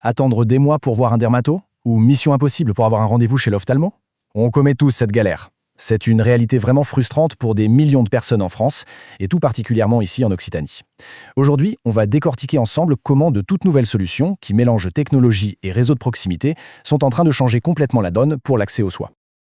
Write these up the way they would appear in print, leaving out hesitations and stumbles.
Attendre des mois pour voir un dermato? Ou mission impossible pour avoir un rendez-vous chez l'ophtalmo? On commet tous cette galère. C'est une réalité vraiment frustrante pour des millions de personnes en France, et tout particulièrement ici en Occitanie. Aujourd'hui, on va décortiquer ensemble comment de toutes nouvelles solutions, qui mélangent technologie et réseau de proximité, sont en train de changer complètement la donne pour l'accès aux soins.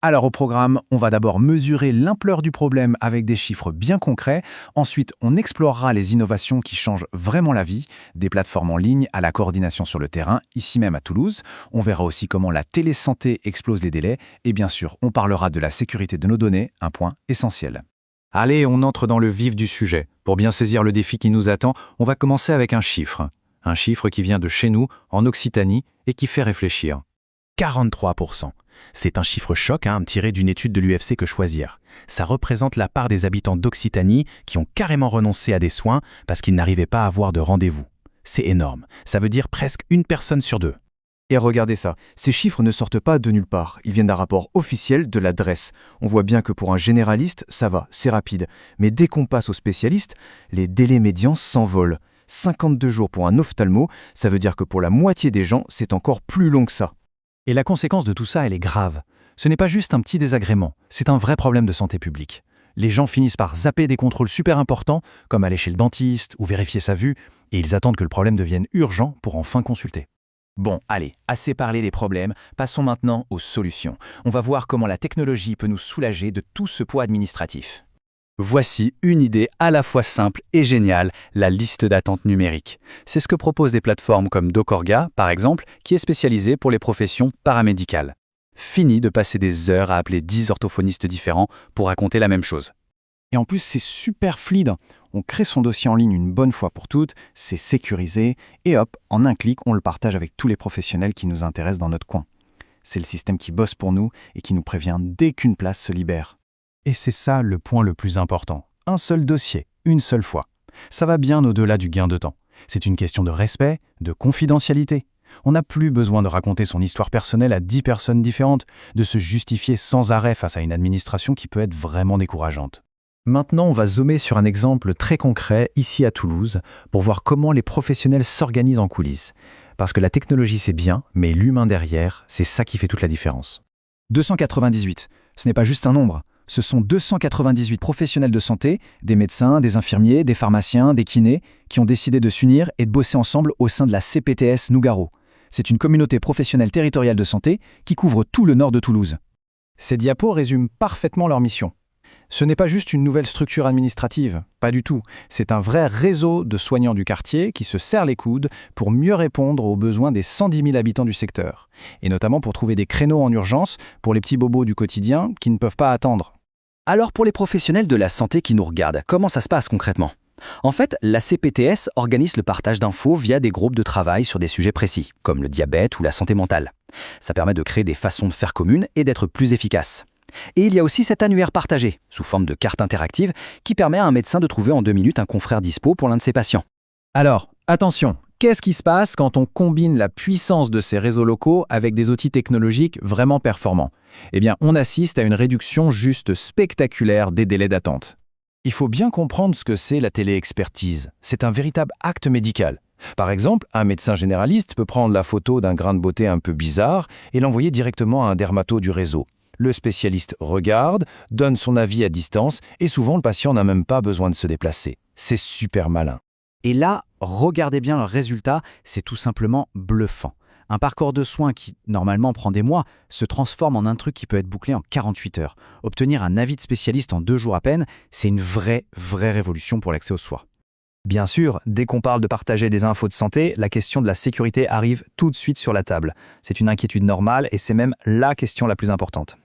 Alors au programme, on va d'abord mesurer l'ampleur du problème avec des chiffres bien concrets. Ensuite, on explorera les innovations qui changent vraiment la vie, des plateformes en ligne à la coordination sur le terrain, ici même à Toulouse. On verra aussi comment la télésanté explose les délais. Et bien sûr, on parlera de la sécurité de nos données, un point essentiel. Allez, on entre dans le vif du sujet. Pour bien saisir le défi qui nous attend, on va commencer avec un chiffre. Un chiffre qui vient de chez nous, en Occitanie, et qui fait réfléchir. 43%. C'est un chiffre choc tiré d'une étude de l'UFC Que Choisir. Ça représente la part des habitants d'Occitanie qui ont carrément renoncé à des soins parce qu'ils n'arrivaient pas à avoir de rendez-vous. C'est énorme. Ça veut dire presque une personne sur deux. Et regardez ça, ces chiffres ne sortent pas de nulle part, ils viennent d'un rapport officiel de la DREES. On voit bien que pour un généraliste, ça va, c'est rapide. Mais dès qu'on passe aux spécialistes, les délais médians s'envolent. 52 jours pour un ophtalmo, ça veut dire que pour la moitié des gens, c'est encore plus long que ça. Et la conséquence de tout ça, elle est grave. Ce n'est pas juste un petit désagrément, c'est un vrai problème de santé publique. Les gens finissent par zapper des contrôles super importants, comme aller chez le dentiste ou vérifier sa vue, et ils attendent que le problème devienne urgent pour enfin consulter. Bon, allez, assez parlé des problèmes, passons maintenant aux solutions. On va voir comment la technologie peut nous soulager de tout ce poids administratif. Voici une idée à la fois simple et géniale, la liste d'attente numérique. C'est ce que proposent des plateformes comme Docorga, par exemple, qui est spécialisée pour les professions paramédicales. Fini de passer des heures à appeler 10 orthophonistes différents pour raconter la même chose. Et en plus, c'est super fluide. On crée son dossier en ligne une bonne fois pour toutes, c'est sécurisé, et hop, en un clic, on le partage avec tous les professionnels qui nous intéressent dans notre coin. C'est le système qui bosse pour nous et qui nous prévient dès qu'une place se libère. Et c'est ça le point le plus important. Un seul dossier, une seule fois. Ça va bien au-delà du gain de temps. C'est une question de respect, de confidentialité. On n'a plus besoin de raconter son histoire personnelle à 10 personnes différentes, de se justifier sans arrêt face à une administration qui peut être vraiment décourageante. Maintenant, on va zoomer sur un exemple très concret, ici à Toulouse, pour voir comment les professionnels s'organisent en coulisses. Parce que la technologie, c'est bien, mais l'humain derrière, c'est ça qui fait toute la différence. 298, ce n'est pas juste un nombre. Ce sont 298 professionnels de santé, des médecins, des infirmiers, des pharmaciens, des kinés, qui ont décidé de s'unir et de bosser ensemble au sein de la CPTS Nougaro. C'est une communauté professionnelle territoriale de santé qui couvre tout le nord de Toulouse. Ces diapos résument parfaitement leur mission. Ce n'est pas juste une nouvelle structure administrative, pas du tout. C'est un vrai réseau de soignants du quartier qui se serrent les coudes pour mieux répondre aux besoins des 110 000 habitants du secteur. Et notamment pour trouver des créneaux en urgence pour les petits bobos du quotidien qui ne peuvent pas attendre. Alors pour les professionnels de la santé qui nous regardent, comment ça se passe concrètement? En fait, la CPTS organise le partage d'infos via des groupes de travail sur des sujets précis, comme le diabète ou la santé mentale. Ça permet de créer des façons de faire communes et d'être plus efficace. Et il y a aussi cet annuaire partagé, sous forme de carte interactive, qui permet à un médecin de trouver en 2 minutes un confrère dispo pour l'un de ses patients. Alors, attention, qu'est-ce qui se passe quand on combine la puissance de ces réseaux locaux avec des outils technologiques vraiment performants? Eh bien, on assiste à une réduction juste spectaculaire des délais d'attente. Il faut bien comprendre ce que c'est la téléexpertise. C'est un véritable acte médical. Par exemple, un médecin généraliste peut prendre la photo d'un grain de beauté un peu bizarre et l'envoyer directement à un dermato du réseau. Le spécialiste regarde, donne son avis à distance et souvent le patient n'a même pas besoin de se déplacer. C'est super malin. Et là, regardez bien le résultat, c'est tout simplement bluffant. Un parcours de soins qui, normalement, prend des mois, se transforme en un truc qui peut être bouclé en 48 heures. Obtenir un avis de spécialiste en 2 jours à peine, c'est une vraie révolution pour l'accès aux soins. Bien sûr, dès qu'on parle de partager des infos de santé, la question de la sécurité arrive tout de suite sur la table. C'est une inquiétude normale et c'est même la question la plus importante.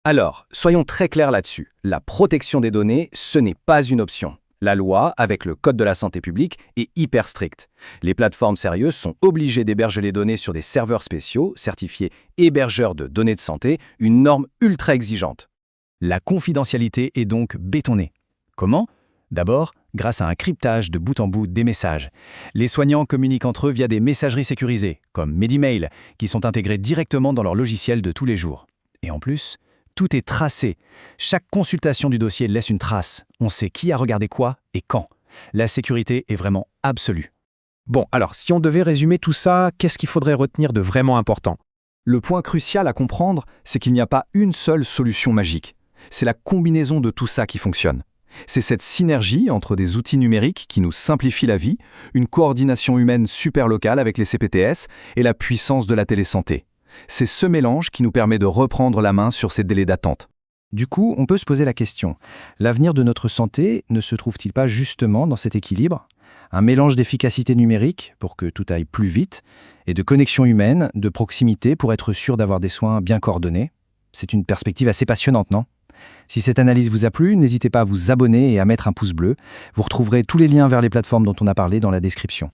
Alors, soyons très clairs là-dessus. La protection des données, ce n'est pas une option. La loi, avec le Code de la santé publique, est hyper stricte. Les plateformes sérieuses sont obligées d'héberger les données sur des serveurs spéciaux, certifiés hébergeurs de données de santé, une norme ultra exigeante. La confidentialité est donc bétonnée. Comment? D'abord, grâce à un cryptage de bout en bout des messages. Les soignants communiquent entre eux via des messageries sécurisées, comme Medimail, qui sont intégrées directement dans leur logiciel de tous les jours. Et en plus, tout est tracé. Chaque consultation du dossier laisse une trace. On sait qui a regardé quoi et quand. La sécurité est vraiment absolue. Bon, alors, si on devait résumer tout ça, qu'est-ce qu'il faudrait retenir de vraiment important? Le point crucial à comprendre, c'est qu'il n'y a pas une seule solution magique. C'est la combinaison de tout ça qui fonctionne. C'est cette synergie entre des outils numériques qui nous simplifient la vie, une coordination humaine super locale avec les CPTS et la puissance de la télésanté. C'est ce mélange qui nous permet de reprendre la main sur ces délais d'attente. Du coup, on peut se poser la question, l'avenir de notre santé ne se trouve-t-il pas justement dans cet équilibre? Un mélange d'efficacité numérique pour que tout aille plus vite et de connexion humaine, de proximité pour être sûr d'avoir des soins bien coordonnés. C'est une perspective assez passionnante, non? Si cette analyse vous a plu, n'hésitez pas à vous abonner et à mettre un pouce bleu. Vous retrouverez tous les liens vers les plateformes dont on a parlé dans la description.